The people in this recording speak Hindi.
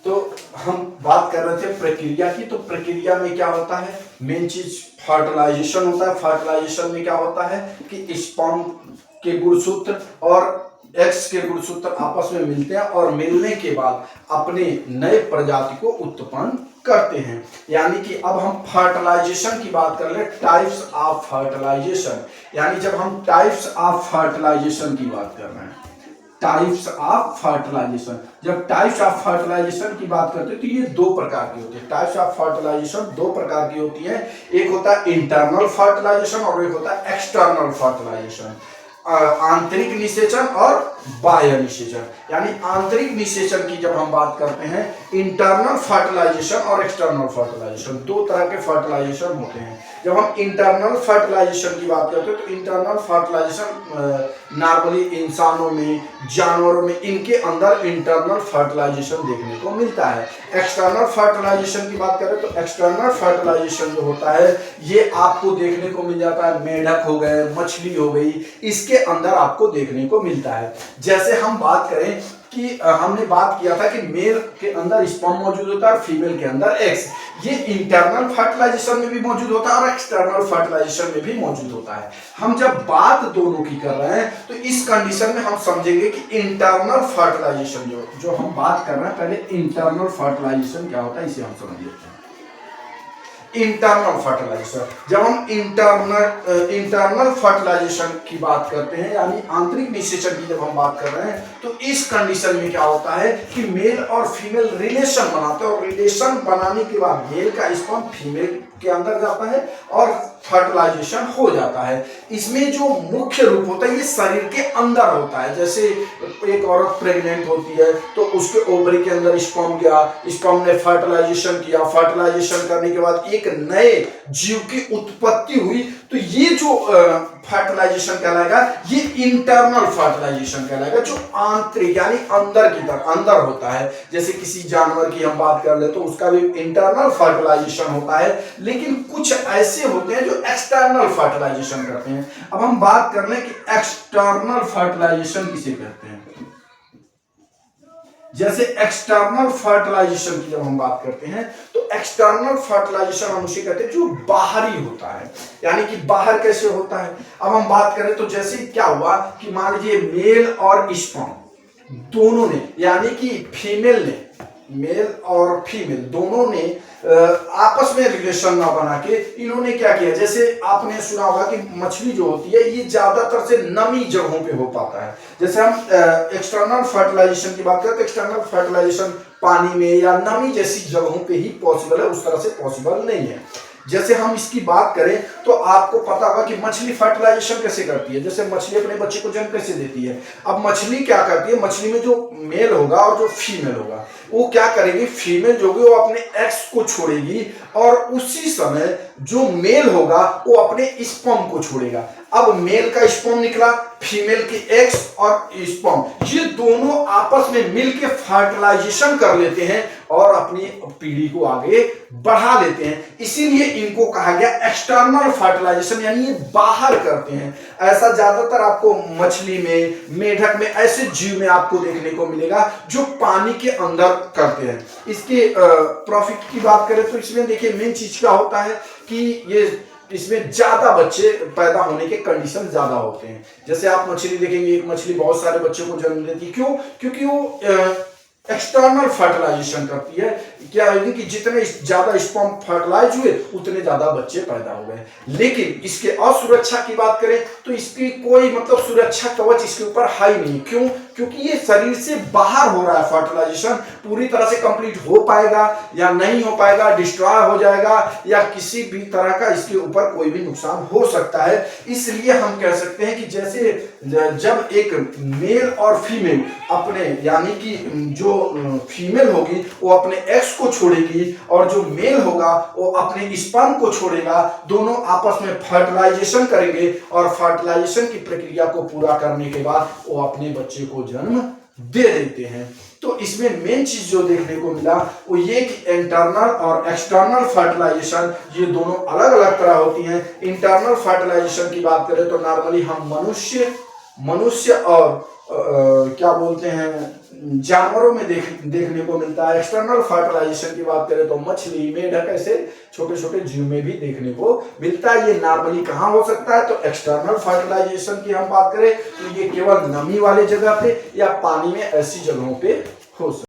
तो हम बात कर रहे थे प्रक्रिया की। तो प्रक्रिया में क्या होता है, मेन चीज फर्टिलाइजेशन होता है। फर्टिलाइजेशन में क्या होता है कि स्पर्म के गुणसूत्र और एक्स के गुणसूत्र आपस में मिलते हैं और मिलने के बाद अपने नए प्रजाति को उत्पन्न करते हैं। यानी कि अब हम फर्टिलाइजेशन की बात कर ले, टाइप्स ऑफ फर्टिलाइजेशन। यानी जब हम टाइप्स ऑफ फर्टिलाइजेशन की बात कर रहे हैं, टाइप्स ऑफ फर्टिलाइजेशन, जब टाइप्स ऑफ फर्टिलाइजेशन की बात करते हैं तो ये दो प्रकार की होती है। टाइप्स ऑफ फर्टिलाइजेशन दो प्रकार की होती है, एक होता है इंटरनल फर्टिलाइजेशन और एक होता है एक्सटर्नल फर्टिलाइजेशन। आंतरिक निषेचन और बाह्य निषेचन। यानी आंतरिक निषेचन की जब हम बात करते हैं, इंटरनल फर्टिलाइजेशन और एक्सटर्नल फर्टिलाइजेशन, दो तरह के फर्टिलाइजेशन होते हैं। जब हम इंटरनल फर्टिलाइजेशन की बात करते हैं तो इंटरनल फर्टिलाइजेशन नॉर्मली इंसानों में, जानवरों में, इनके अंदर इंटरनल फर्टिलाइजेशन देखने को मिलता है। एक्सटर्नल फर्टिलाइजेशन की बात करें तो एक्सटर्नल फर्टिलाइजेशन जो होता है ये आपको देखने को मिल जाता है, मेढक हो गए, मछली हो गई, इसके अंदर आपको देखने को मिलता है। जैसे हम बात करें कि हमने बात किया था कि मेल के अंदर स्पर्म मौजूद होता है और फीमेल के अंदर एक्स, ये इंटरनल फर्टिलाइजेशन में भी मौजूद होता है और एक्सटर्नल फर्टिलाइजेशन में भी मौजूद होता है। हम जब बात दोनों की कर रहे हैं तो इस कंडीशन में हम समझेंगे कि इंटरनल फर्टिलाइजेशन जो हम बात कर रहे हैं, पहले इंटरनल फर्टिलाइजेशन क्या होता है इसे हम समझ लेते हैं। इंटरनल फर्टिलाइजेशन, जब हम इंटरनल फर्टिलाइजेशन की बात करते हैं यानी आंतरिक निषेचन की जब हम बात कर रहे हैं तो इस कंडीशन में क्या होता है कि मेल और फीमेल रिलेशन बनाते हैं और रिलेशन बनाने के बाद मेल का स्पर्म फीमेल के अंदर जाता है और फर्टिलाइजेशन हो जाता है। इसमें जो मुख्य रूप होता है ये शरीर के अंदर होता है। जैसे एक औरत प्रेग्नेंट होती है तो उसके ओवरी के अंदर स्पर्म गया, स्पर्म ने फर्टिलाइजेशन किया, फर्टिलाइजेशन करने के बाद एक नए जीव की उत्पत्ति हुई, तो ये जो फर्टिलाइजेशन कहलाएगा ये इंटरनल फर्टिलाइजेशन कहलाएगा, जो आंतरिक यानी अंदर की तरफ अंदर होता है। जैसे किसी जानवर की हम बात कर ले तो उसका भी इंटरनल फर्टिलाइजेशन होता है, लेकिन कुछ ऐसे होते हैं जो एक्सटर्नल फर्टिलाइजेशन करते हैं। अब हम बात कर लें कि एक्सटर्नल फर्टिलाइजेशन किसे कहते हैं। जैसे एक्सटर्नल फर्टिलाइजेशन की जब हम बात करते हैं तो एक्सटर्नल फर्टिलाइजेशन हम उसे कहते हैं जो बाहरी होता है। यानी कि बाहर कैसे होता है, अब हम बात करें तो जैसे क्या हुआ कि मान लीजिए मेल और स्पर्म दोनों ने, यानी कि फीमेल ने, मेल और फीमेल दोनों ने आपस में रिलेशन ना बना के इन्होंने क्या किया, जैसे आपने सुना होगा कि मछली जो होती है ये ज्यादातर से नमी जगहों पे हो पाता है। जैसे हम एक्सटर्नल फर्टिलाइजेशन की बात करें तो एक्सटर्नल फर्टिलाइजेशन पानी में या नमी जैसी जगहों पे ही पॉसिबल है, उस तरह से पॉसिबल नहीं है। जैसे हम इसकी बात करें तो आपको पता होगा कि मछली फर्टिलाइजेशन कैसे करती है। जैसे मछली अपने बच्चे को जन्म कैसे देती है, अब मछली क्या करती है, मछली में जो मेल होगा और जो फीमेल होगा वो क्या करेगी, फीमेल जो होगी वो अपने एक्स को छोड़ेगी और उसी समय जो मेल होगा वो अपने स्पर्म को छोड़ेगा। अब मेल का स्पर्म निकला, फीमेल की एक्स और स्पर्म, ये दोनों आपस में मिलकर फर्टिलाइजेशन कर लेते हैं और अपनी पीढ़ी को आगे बढ़ा लेते हैं। इसीलिए इनको कहा गया एक्सटर्नल फर्टिलाइजेशन, यानी ये बाहर करते हैं। ऐसा ज्यादातर आपको मछली में, मेढक में, ऐसे जीव में आपको देखने को मिलेगा जो पानी के अंदर करते हैं। इसके प्रॉफिट की बात करें तो इसमें देखिए मेन चीज क्या होता है कि ये इसमें ज्यादा बच्चे पैदा होने के कंडीशन ज्यादा होते हैं। जैसे आप मछली देखेंगे, एक मछली बहुत सारे बच्चों को जन्म देती है, क्यों, क्योंकि वो एक्सटर्नल फर्टिलाइजेशन करती है। क्या है कि जितने ज्यादा स्पर्म फर्टिलाइज हुए उतने ज्यादा बच्चे पैदा हो गए। लेकिन इसके असुरक्षा की बात करें तो इसकी कोई मतलब सुरक्षा कवच इसके ऊपर हाई नहीं। क्यों, क्योंकि ये शरीर से बाहर हो रहा है। फर्टिलाइजेशन पूरी तरह से कंप्लीट हो पाएगा या नहीं हो पाएगा, डिस्ट्रॉय हो जाएगा या किसी भी तरह का इसके ऊपर कोई भी नुकसान हो सकता है। इसलिए हम कह सकते हैं कि जैसे जब एक मेल और फीमेल अपने, यानी कि जो फीमेल होगी वो अपने एक्स को छोड़ेगी और जो मेल होगा वो अपने स्पर्म को छोड़ेगा, दोनों आपस में फर्टिलाइजेशन करेंगे और फर्टिलाइजेशन की प्रक्रिया को पूरा करने के बाद वो अपने बच्चे को जन्म दे देते हैं। तो इसमें मेन चीज जो देखने को मिला वो ये कि इंटरनल और एक्सटर्नल फर्टिलाइजेशन ये दोनों अलग अलग तरह होती हैं। इंटरनल फर्टिलाइजेशन की बात करें तो नॉर्मली हम मनुष्य मनुष्य और क्या बोलते हैं जानवरों में देखने को मिलता है। एक्सटर्नल फर्टिलाइजेशन की बात करें तो मछली, मेढक ऐसे छोटे छोटे जीव में भी देखने को मिलता है। ये नॉर्मली कहाँ हो सकता है? तो एक्सटर्नल फर्टिलाइजेशन की हम बात करें तो ये केवल नमी वाले जगह पे या पानी में ऐसी जगहों पे हो सकता है।